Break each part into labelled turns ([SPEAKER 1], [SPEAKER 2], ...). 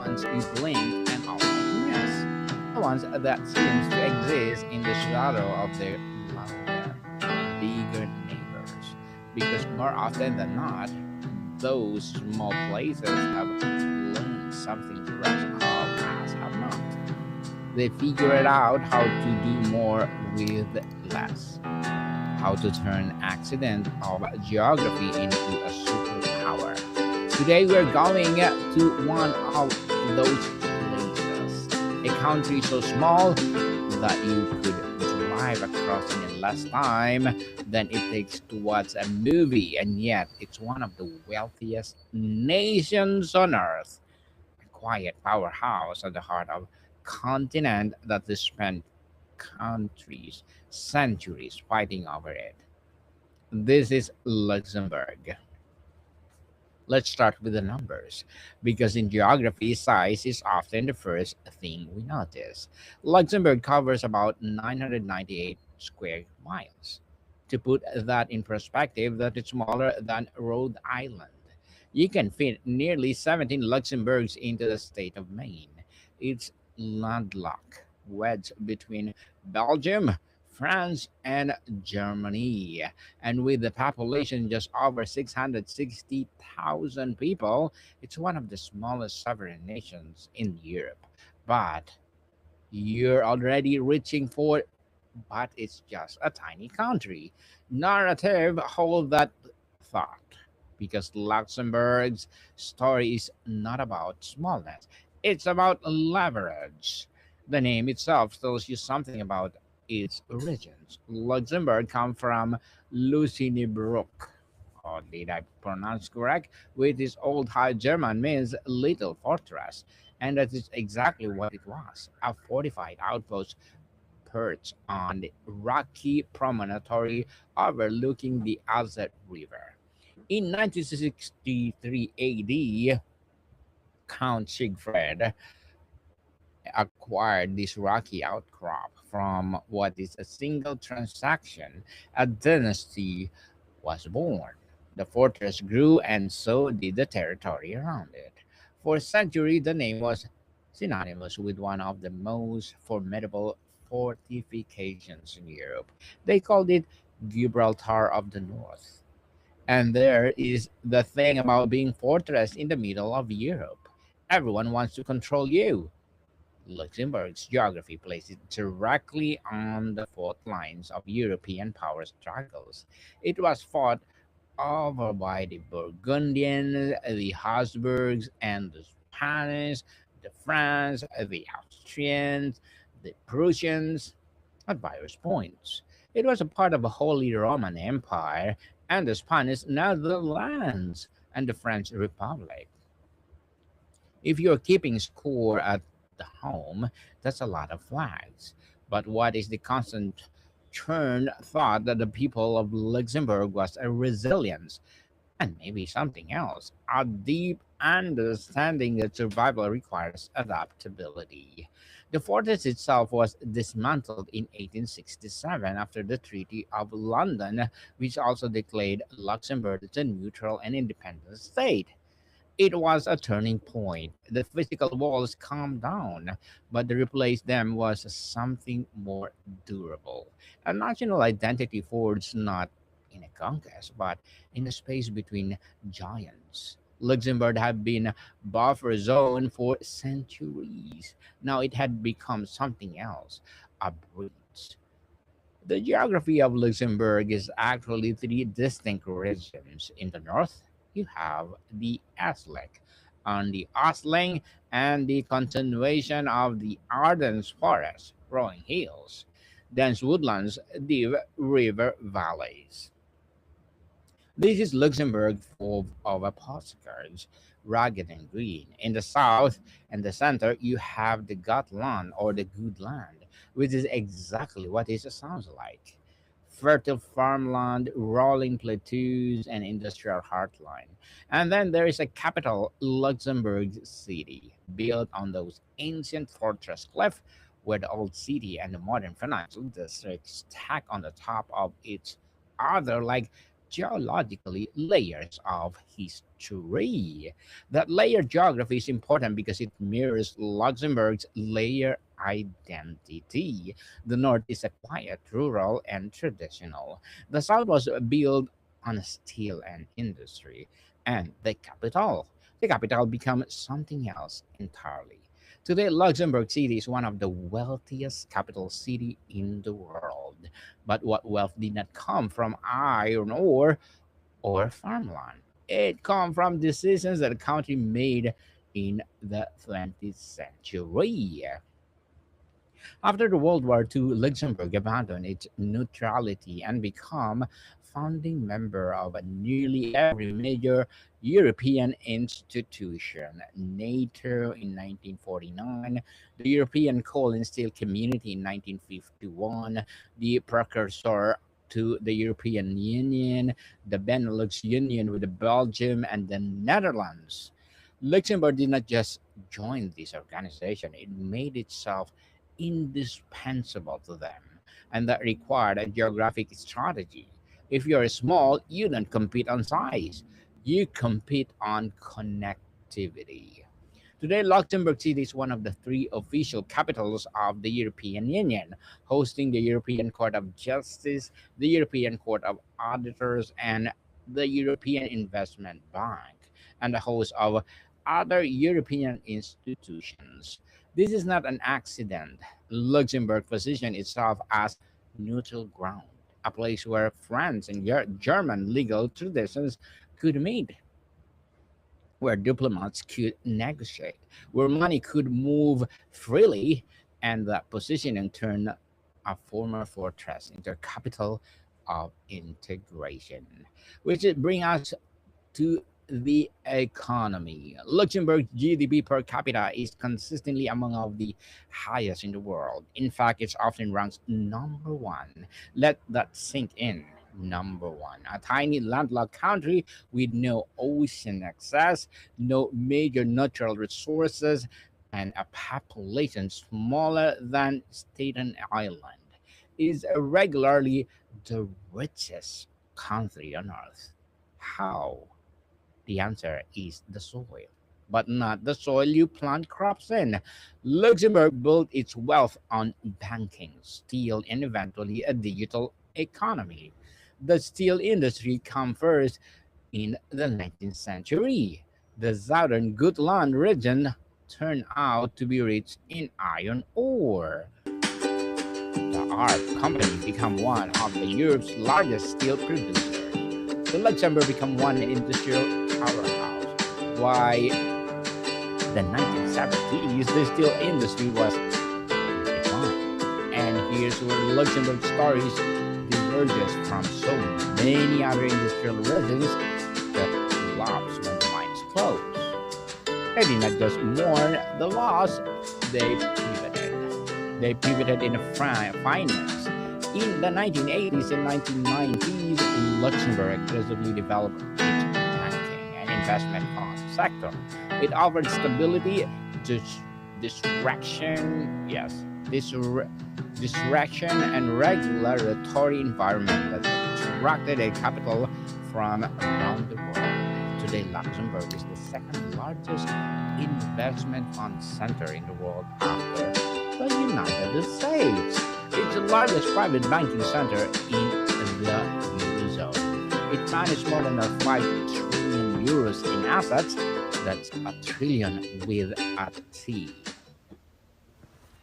[SPEAKER 1] ones you blink and almost miss, the ones that seems to exist in the shadow of their louder, bigger neighbors. Because more often than not, those small places have learned something the rest of us have not. They figured out how to do more with less, how to turn accident of geography into a superpower. Today we're going to one of those places, a country so small that you could drive across in less time than it takes to watch a movie, and yet it's one of the wealthiest nations on earth, a quiet powerhouse at the heart of continent that has spent countries centuries fighting over it. This is Luxembourg. Let's start with the numbers, because in geography, size is often the first thing we notice. Luxembourg covers about 998 square miles. To put that in perspective, that is smaller than Rhode Island. You can fit nearly 17 Luxembourgs into the state of Maine. It's landlocked, wedged between Belgium, France, and Germany. And with the population just over 660,000 people, it's one of the smallest sovereign nations in Europe. But you're already reaching for, but it's just a tiny country. Narrative hold that thought, because Luxembourg's story is not about smallness, it's about leverage. The name itself tells you something about its origins. Luxembourg comes from Lucinibrook, or did I pronounce correct? Which is Old High German, means little fortress. And that is exactly what it was, a fortified outpost perched on the rocky promontory overlooking the Alzette River. In 1963 AD, Count Sigfrid acquired this rocky outcrop. From what is a single transaction, a dynasty was born. The fortress grew, and so did the territory around it. For centuries, the name was synonymous with one of the most formidable fortifications in Europe. They called it Gibraltar of the North. And there is the thing about being fortress in the middle of Europe. Everyone wants to control you. Luxembourg's geography places it directly on the fault lines of European power struggles. It was fought over by the Burgundians, the Habsburgs, and the Spanish, the French, the Austrians, the Prussians at various points. It was a part of the Holy Roman Empire and the Spanish Netherlands and the French Republic. If you're keeping score at the home, that's a lot of flags. But what is the constant churn thought that the people of Luxembourg was a resilience, and maybe something else, a deep understanding that survival requires adaptability. The fortress itself was dismantled in 1867 after the Treaty of London, which also declared Luxembourg as a neutral and independent state. It was a turning point. The physical walls calmed down, but to replace them was something more durable. A national identity forged not in a conquest, but in a space between giants. Luxembourg had been a buffer zone for centuries. Now it had become something else, a breach. The geography of Luxembourg is actually three distinct regions. In the north, you have the Aslik, on the Osling, and the continuation of the Ardennes forest, rolling hills, dense woodlands, deep river valleys. This is Luxembourg full of postcards, rugged and green. In the south and the center, you have the Gotland, or the Good Land, which is exactly what it sounds like. Fertile farmland, rolling plateaus, and industrial heartland. And then there is a capital, Luxembourg City, built on those ancient fortress cliffs, where the old city and the modern financial district stack on the top of each other like geologically layers of history. That layered geography is important because it mirrors Luxembourg's layer identity. The north is a quiet, rural, and traditional. The south was built on steel and industry, and the capital became something else entirely. Today, Luxembourg City is one of the wealthiest capital city in the world. But what wealth did not come from iron ore or farmland. It come from decisions that the country made in the 20th century. After the World War II, Luxembourg abandoned its neutrality and became founding member of nearly every major European institution. NATO in 1949, the European Coal and Steel Community in 1951, the precursor to the European Union, the Benelux Union with Belgium and the Netherlands. Luxembourg did not just join this organization, it made itself indispensable to them, and that required a geographic strategy. If you're small, you don't compete on size, you compete on connectivity. Today, Luxembourg City is one of the three official capitals of the European Union, hosting the European Court of Justice, the European Court of Auditors, and the European Investment Bank, and the host of other European institutions. This is not an accident. Luxembourg positioned itself as neutral ground, a place where France and German legal traditions could meet, where diplomats could negotiate, where money could move freely, and that positioning turned a former fortress into a capital of integration. Which brings us to the economy. Luxembourg's GDP per capita is consistently among of the highest in the world. In fact, it often ranks number one. Let that sink in. Number one. A tiny landlocked country with no ocean access, no major natural resources, and a population smaller than Staten Island is regularly the richest country on earth. How? The answer is the soil, but not the soil you plant crops in. Luxembourg built its wealth on banking, steel, and eventually a digital economy. The steel industry came first in the 19th century. The southern Gutland region turned out to be rich in iron ore. The ARP company became one of the Europe's largest steel producers. The Luxembourg became one industrial powerhouse. Why the 1970s, the steel industry was in decline. And here's where Luxembourg stories diverges from so many other industrial regions that collapse when the mines closed. They did not just mourn the loss, they pivoted. They pivoted in finance. In the 1980s and 1990s, Luxembourg aggressively developed its banking and investment fund sector. It offered stability, distraction, yes, distraction and regulatory environment that attracted a capital from around the world. Today, Luxembourg is the second largest investment fund center in the world after the United States. It's the largest private banking center in the Eurozone. It manages more than 5 trillion euros in assets. That's a trillion with a T.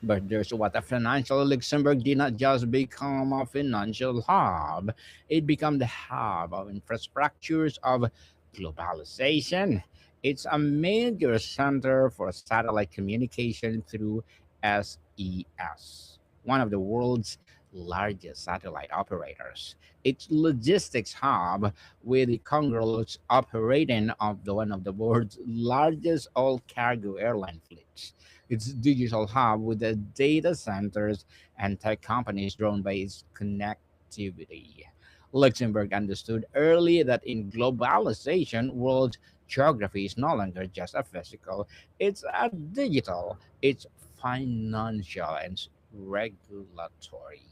[SPEAKER 1] But there's what a financial Luxembourg did not just become a financial hub. It became the hub of infrastructures of globalization. It's a major center for satellite communication through SES, one of the world's largest satellite operators. Its logistics hub, with the congruous operating of one of the world's largest all cargo airline fleets. Its digital hub with the data centers and tech companies drawn by its connectivity. Luxembourg understood early that in globalization, world geography is no longer just a physical, it's a digital, it's financial and regulatory.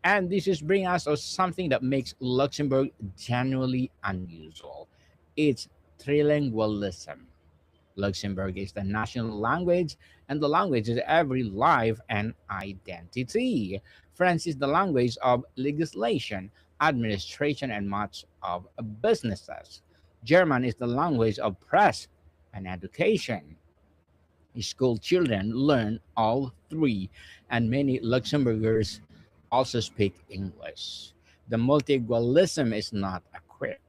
[SPEAKER 1] And this is bring us to something that makes Luxembourg genuinely unusual. It's trilingualism. Luxembourg is the national language, and the language is every life and identity. French is the language of legislation, administration, and much of businesses. German is the language of press and education. School children learn all three, and many Luxembourgers also speak English. The multilingualism is not a quirk,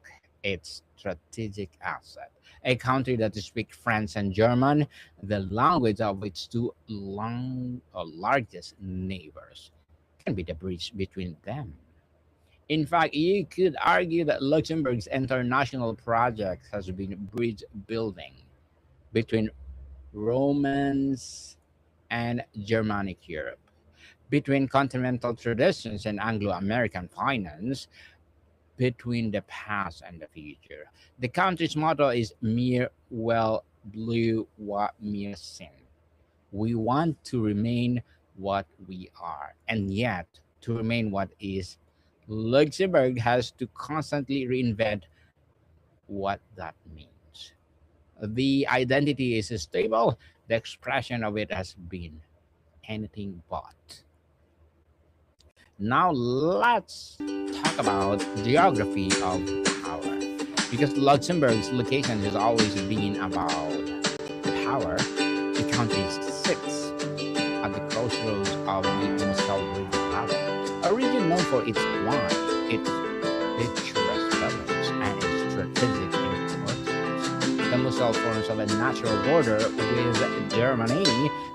[SPEAKER 1] it's strategic asset. A country that speaks French and German, the language of its two largest neighbors, can be the bridge between them. In fact, you could argue that Luxembourg's international project has been bridge building between Romance and Germanic Europe, between continental traditions and Anglo American finance, between the past and the future. The country's motto is Mir well blue what mir sin. We want to remain what we are, and yet to remain what is. Luxembourg has to constantly reinvent what that means. The identity is stable, the expression of it has been anything but. Now let's talk about geography of power. Because Luxembourg's location has always been about power, the country sits at the crossroads of the Moselle River Valley, a region known for its wine, its picturesque valleys, and its strategic importance. The Moselle forms of a natural border with Germany,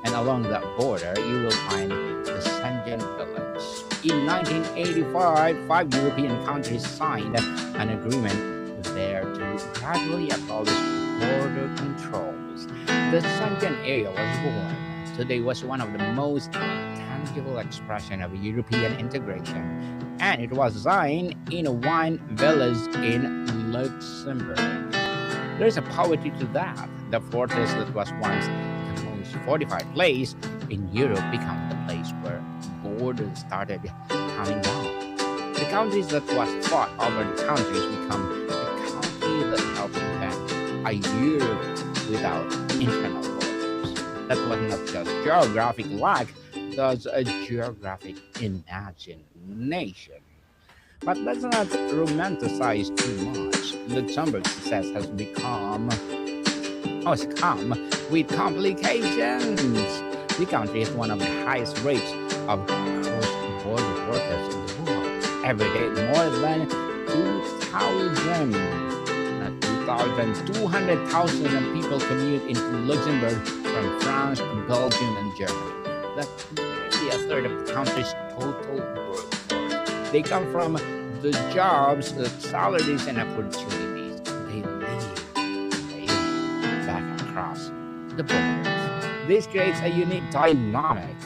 [SPEAKER 1] and along that border you will find the Saint-Jean village. In 1985, five European countries signed an agreement there to gradually abolish border controls. The Saint-Jean area was born. Today was one of the most tangible expression of European integration, and it was signed in a wine village in Luxembourg. There's a poetry to that. The fortress that was once the most fortified place in Europe became the place where borders started coming down. The countries that was fought over the countries become the country that helped invent a Europe without internal borders. That was not just geographic lack, that's a geographic imagination. But let's not romanticize too much. Luxembourg's success has come with complications. The country has one of the highest rates of cross-border workers in the world. Every day, more than 2,200,000 people commute into Luxembourg from France, Belgium, and Germany. That's nearly a third of the country's total workforce. They come from the jobs, the salaries, and opportunities. They live back across the borders. This creates a unique dynamic.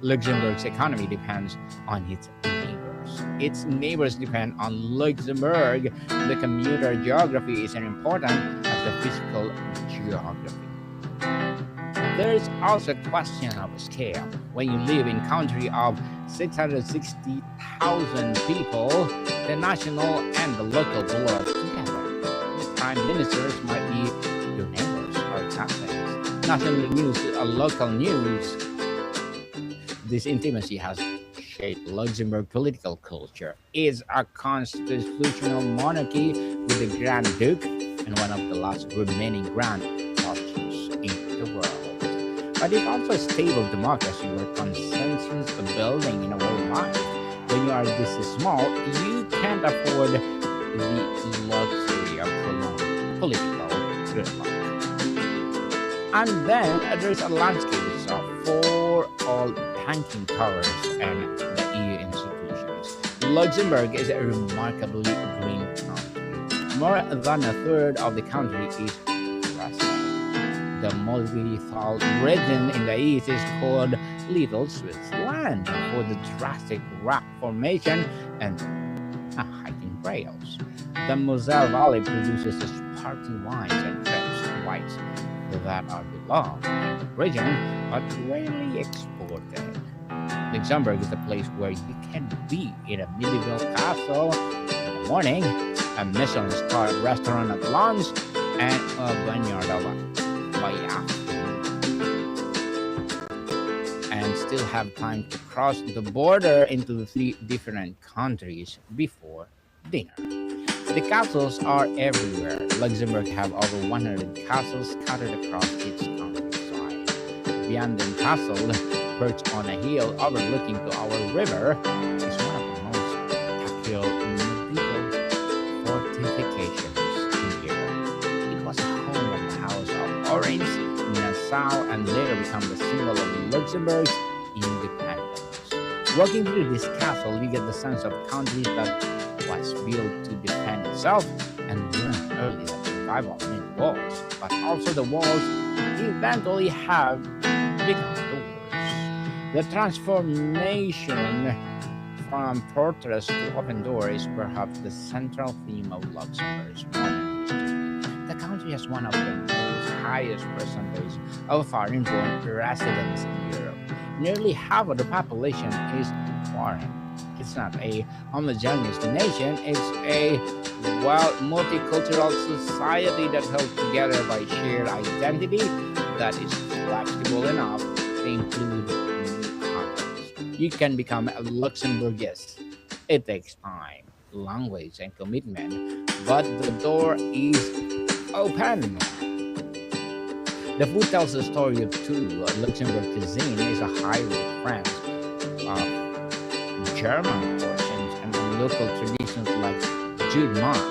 [SPEAKER 1] Luxembourg's economy depends on its neighbors. Its neighbors depend on Luxembourg. The commuter geography is as important as the physical geography. There is also a question of scale. When you live in a country of 660,000 people, the national and the local belong together. The prime ministers might be your neighbors or cousins. National news or local news. This intimacy has shaped Luxembourg political culture. It's a constitutional monarchy with the Grand Duke and one of the last remaining Grand Dukes in the world. But it's also a stable democracy where consensus is building in a worldwide. When you are this small, you can't afford the luxury of prolonged political gridlock. And then there's a landscape itself for all banking powers and the EU institutions. Luxembourg is a remarkably green country. More than a third of the country is forested. The Moselle region in the east is called Little Switzerland for the drastic rock formation and hiking trails. The Moselle Valley produces the sparkling wines and grapes whites that are beloved in the region but rarely exported. Luxembourg is a place where you can be in a medieval castle in the morning, a Michelin starred restaurant at lunch, and a vineyard by afternoon, and still have time to cross the border into the three different countries before dinner. The castles are everywhere. Luxembourg have over 100 castles scattered across its countryside. Vianden Castle, perched on a hill overlooking to our river, is one of the most spectacular medieval fortifications in Europe. It was a home of the House of Orange, Nassau, and later became the symbol of Luxembourg's independence. Walking through this castle, you get the sense of country that was built to defend itself, and learned early that survival meant walls, but also the walls eventually have become doors. The transformation from fortress to open door is perhaps the central theme of Luxembourg's modern history. The country has one of the most highest percentage of foreign-born residents in Europe. Nearly half of the population is foreign. It's not a homogeneous nation, it's a multicultural society that held together by shared identity that is flexible enough to include newcomers. You can become a Luxembourgese. It takes time, language, and commitment, but the door is open. The food tells the story of two. Luxembourg cuisine is a hybrid French, German portions, and the local traditions like Jude Mark,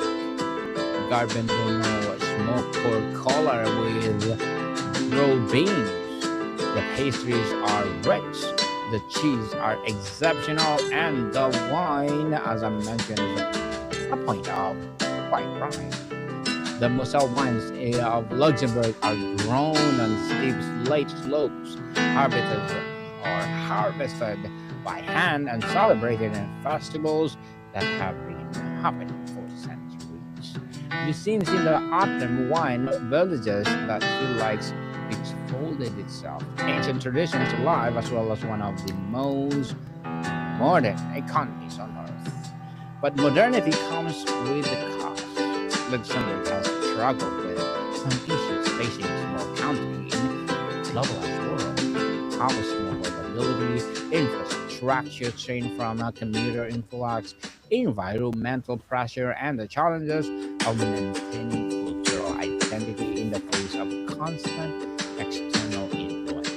[SPEAKER 1] Garbon Bruno, smoked pork collar with rolled beans. The pastries are rich, the cheese are exceptional, and the wine, as I mentioned, is a point of quite pride. The Moselle wines of Luxembourg are grown on steep slate slopes, harvested by hand and celebrated in festivals that have been happening for centuries. The scenes in the autumn wine villages that feel like it's folded itself. Ancient traditions alive, as well as one of the most modern economies on earth. But modernity comes with the cost. Luxembourg has struggled with some issues facing a small country in a globalized world. Housing affordability, infrastructure strain from a commuter influx, environmental pressure, and the challenges of maintaining cultural identity in the face of constant external influence.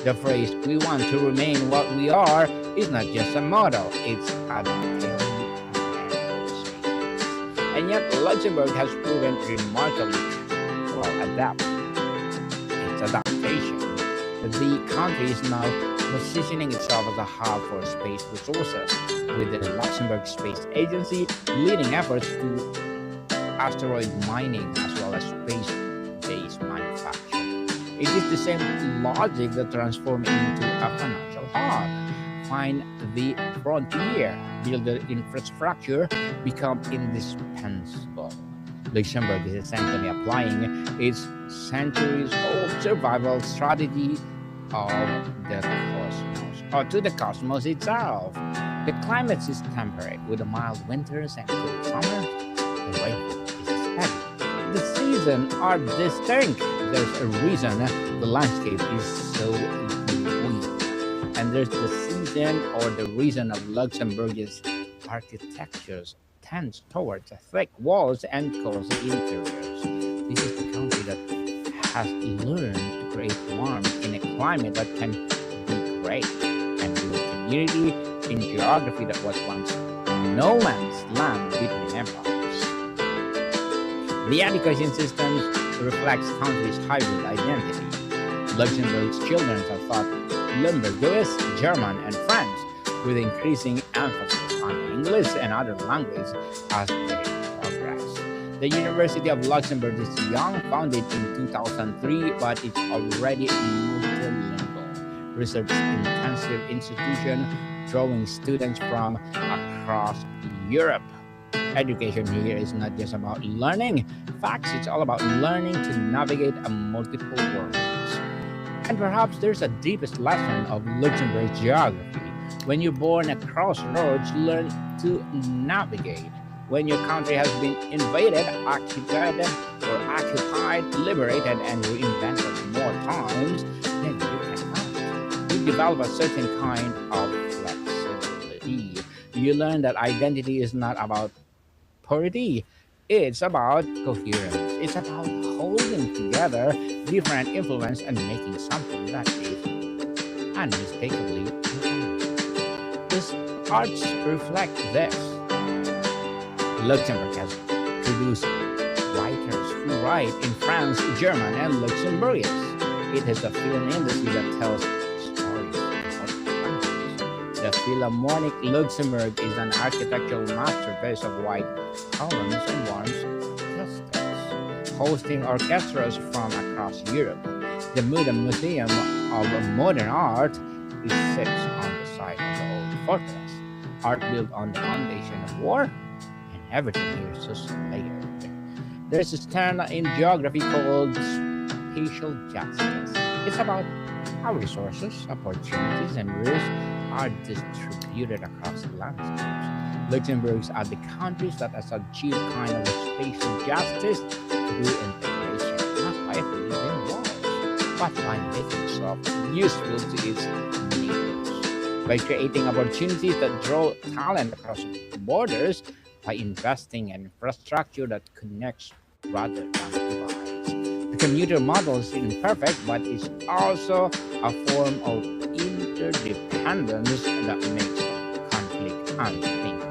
[SPEAKER 1] The phrase, "we want to remain what we are," is not just a motto, it's a daily negotiation. And yet, Luxembourg has proven remarkably adapt. Its adaptation. The country is now positioning itself as a hub for space resources, with the Luxembourg Space Agency leading efforts to asteroid mining as well as space-based manufacturing. It is the same logic that transformed into a financial hub. Find the frontier, build the infrastructure, become indispensable. Luxembourg is essentially applying its centuries-old survival strategy of the cosmos, or to the cosmos itself. The climate is temperate, with mild winters and cool summers. The rainfall is steady. The seasons are distinct. There's a reason the landscape is so unique. And there's the season or the reason of Luxembourg's architectures tends towards thick walls and cozy interiors. This is the country that has learned to create warmth in a climate that can be great, and build community in geography that was once no man's land between empires. The education system reflects country's hybrid identity. Luxembourg's children are taught Limburgese, German, and French, with increasing emphasis on English and other languages as they progress. The University of Luxembourg is young, founded in 2003, but it's already multilingual, research-intensive institution drawing students from across Europe. Education here is not just about learning facts, it's all about learning to navigate a multiple worlds. And perhaps there's a deepest lesson of Luxembourg geography. When you're born at crossroads, you learn to navigate. When your country has been invaded, occupied, liberated, and reinvented more times than you can count, you develop a certain kind of flexibility. You learn that identity is not about purity, it's about coherence. It's about holding together different influence and making something that is unmistakably your own. This arts reflect this. Luxembourg has produced writers who write in French, German, and Luxembourgish. It has a film industry that tells stories in multiple languages. The Philharmonic Luxembourg is an architectural masterpiece of white columns and warm crystals, hosting orchestras from across Europe. The Muda Museum of Modern Art is sits on the site of the old fortress, art built on the foundation of war, and everything here is just layered. There's a term in geography called spatial justice. It's about how resources, opportunities, and risks are distributed across the landscapes. Luxembourg are the countries that has achieved kind of spatial justice through integration, not by building walls, but by making itself useful to its neighbors, by creating opportunities that draw talent across borders, by investing in infrastructure that connects rather than divides. The commuter model is imperfect, but it's also a form of interdependence that makes conflict unthinkable.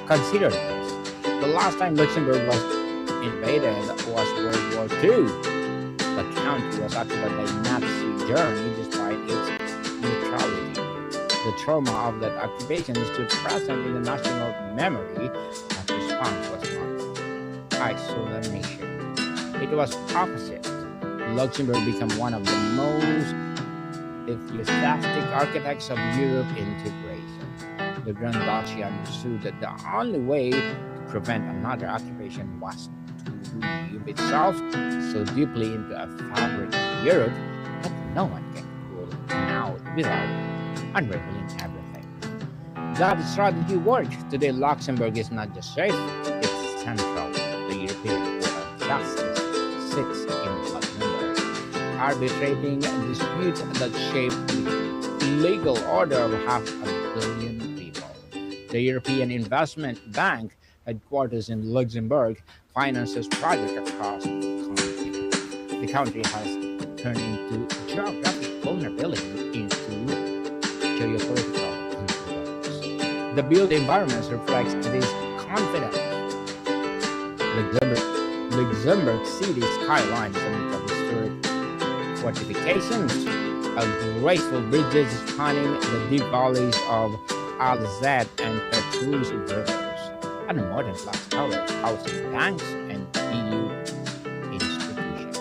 [SPEAKER 1] Consider this. The last time Luxembourg was invaded was World War II. The country was occupied by Nazi Germany despite its neutrality. The trauma of that occupation is still present in the national memory. That response was not isolation. It was opposite. Luxembourg became one of the most enthusiastic architects of Europe integration. The Grand Duchy understood that the only way to prevent another occupation was to weave itself so deeply into a fabric of Europe that no one can pull it out without unraveling everything. That strategy worked. Today, Luxembourg is not just safe, it's central. The European Court of Justice sits in Luxembourg, arbitrating disputes that shape the legal order of half a billion people. The European Investment Bank, headquarters in Luxembourg, finances projects across the continent. The country has turned into geographic vulnerability into geopolitical influence. The built environment reflects this confidence. Luxembourg City skyline is a mix of historic fortifications, a graceful bridges spanning the deep valleys of Alzette and Petrus rivers, and a modern glass towers housing banks and EU institutions.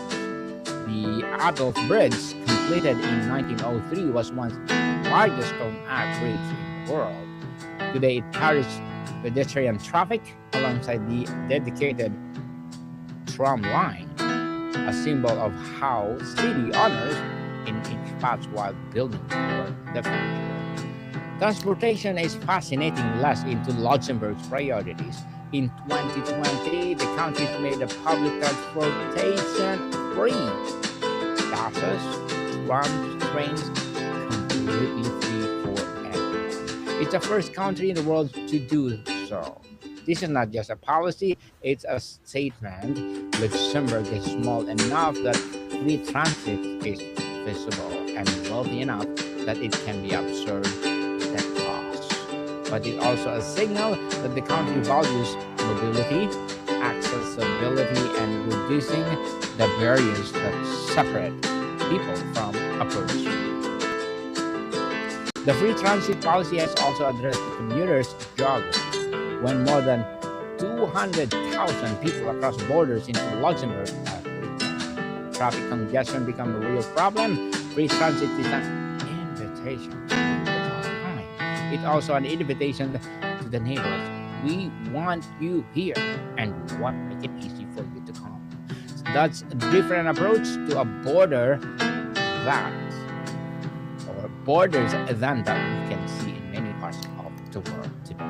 [SPEAKER 1] The Adolf Bridge, completed in 1903, was once the largest stone arch bridge in the world. Today it carries pedestrian traffic alongside the dedicated tram line, a symbol of how city owners in each path while building for the future. Transportation is fascinating less into Luxembourg's priorities. In 2020, the country's made the public transportation free. Buses, trams, trains, completely free for everyone. It's the first country in the world to do so. This is not just a policy, it's a statement. Luxembourg is small enough that free transit is feasible and wealthy enough that it can be absorbed at cost. But it's also a signal that the country values mobility, accessibility, and reducing the barriers that separate people from opportunity. The free transit policy has also addressed the commuters' geography. When more than 200,000 people across borders into Luxembourg every day, traffic congestion becomes a real problem. Free transit is an invitation to the time. It's also an invitation to the neighbors. We want you here, and we want to make it easy for you to come. So that's a different approach to a border that, or borders than that we can see in many parts of the world today.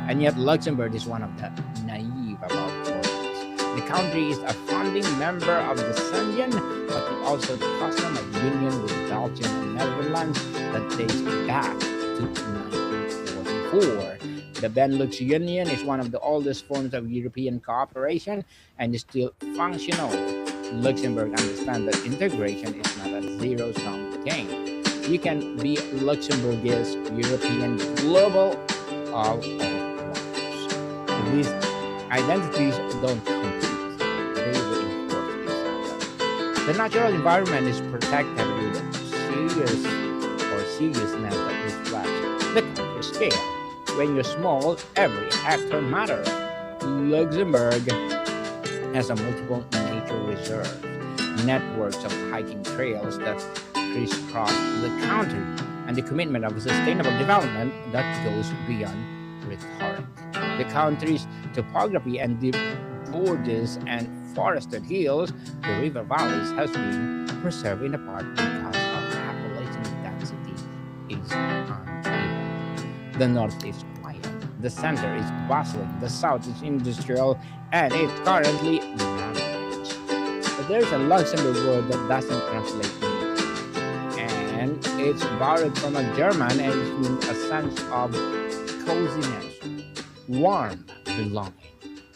[SPEAKER 1] And yet, Luxembourg is one of the naive about borders. The country is a founding member of the Schengen, but it also the custom of union with Belgium and Netherlands that dates back to 1944. The Benelux Union is one of the oldest forms of European cooperation and is still functional. Luxembourg understands that integration is not a zero-sum game. You can be Luxembourgese, European, global, all at once. These identities don't compete, they reinforce each other. The natural environment is protected with seriousness that reflects the country scale. When you're small, every hectare matters. Luxembourg has a multiple nature reserves, networks of hiking trails that crisscross the country, and the commitment of sustainable development that goes beyond rhetoric. The country's topography and the gorges and forested hills, the river valleys, has been preserved in part because of population density is uneven. The north is quiet, the center is bustling, the south is industrial, and it's currently managed. But there's a Luxembourg word that doesn't translate immediately, and it's borrowed from a German and it means a sense of coziness, warm belonging.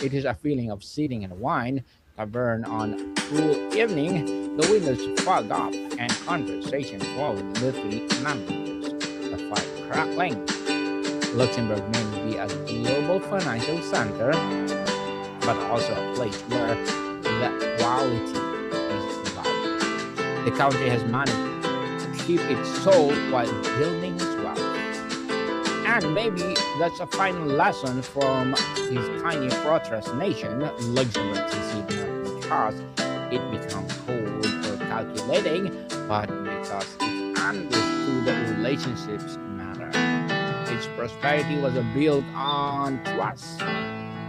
[SPEAKER 1] It is a feeling of sitting in a wine tavern on a cool evening, the windows fog up, and conversation flowing in the three languages, the fire crackling. Luxembourg may be a global financial center, but also a place where the quality is valued. The country has managed to keep its soul while building its wealth. And maybe that's a final lesson from this tiny fortress nation. Luxembourg succeeded not because it became cold or calculating, but because it understood that relationships matter. Its prosperity was built on trust.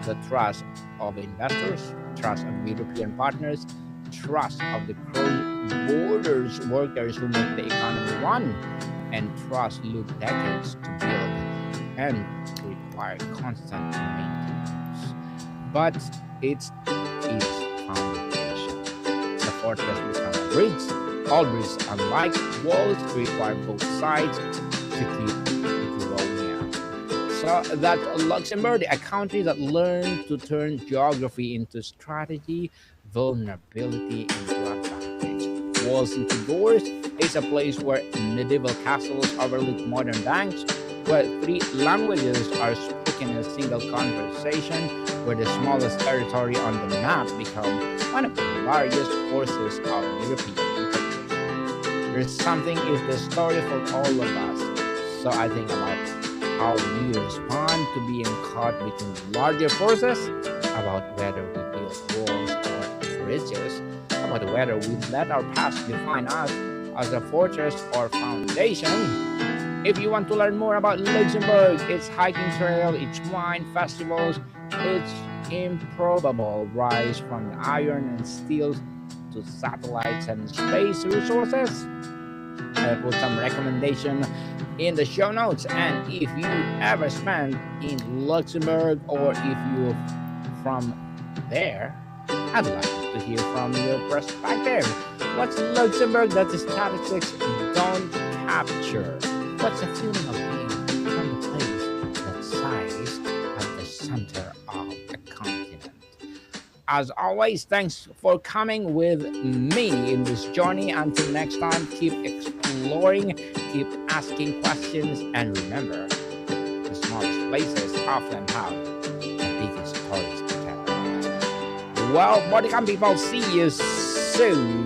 [SPEAKER 1] The trust of investors, trust of European partners, trust of the cross-borders workers who make the economy run, and trust look decades to build and require constant maintenance. But it's its foundation. The fortress becomes a bridge. All bridges, unlike walls, require both sides to keep growing out. So that Luxembourg, a country that learned to turn geography into strategy, vulnerability into advantage. Walls into doors is a place where medieval castles overlook modern banks, where three languages are spoken in a single conversation, where the smallest territory on the map becomes one of the largest forces of European integration. There's something is the story for all of us. So I think about how we respond to being caught between larger forces, about whether we build walls or bridges, about whether we let our past define us as a fortress or foundation. If you want to learn more about Luxembourg, its hiking trail, its wine festivals, its improbable rise from iron and steel to satellites and space resources, I put some recommendation in the show notes. And if you ever spend in Luxembourg, or if you're from there, I'd like to hear from your perspective. What's Luxembourg that the statistics don't capture? What's the feeling of being from the place that size at the center of a continent? As always, thanks for coming with me in this journey. Until next time, keep exploring, keep asking questions, and remember, the smallest places often have the biggest stories to tell. Well, Bodycam people, see you soon.